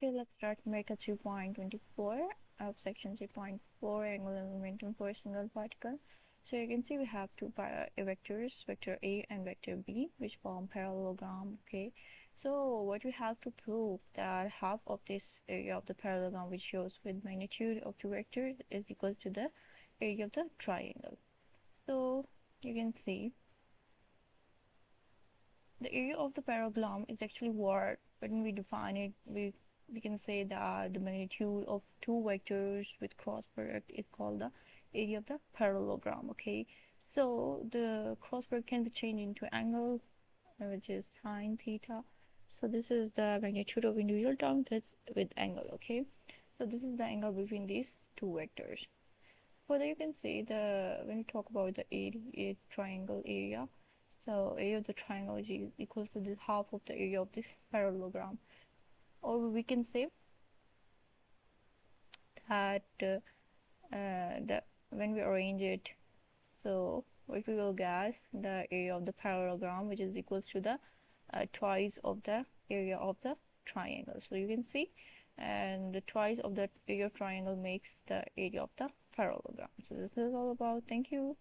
Okay, let's start numerical 3.24 of section 3.4 angular momentum for a single particle. So you can see we have two vectors, vector A and vector B, which form parallelogram. Okay, so what we have to prove that half of this area of the parallelogram, which shows with magnitude of two vectors, is equal to the area of the triangle. So you can see the area of the parallelogram is actually what, when we define it, we can say that the magnitude of two vectors with cross product is called the area of the parallelogram. Okay, so the cross product can be changed into angle, which is sine theta. So this is the magnitude of individual term, that's with angle. Okay, so this is the angle between these two vectors. Further, you can see when we talk about the area, triangle area, so area of the triangle is equals to the half of the area of this parallelogram. Or we can say that when we arrange it, so what we will get the area of the parallelogram, which is equals to the twice of the area of the triangle. So you can see, and the twice of that area of triangle makes the area of the parallelogram. So this is all about. Thank you.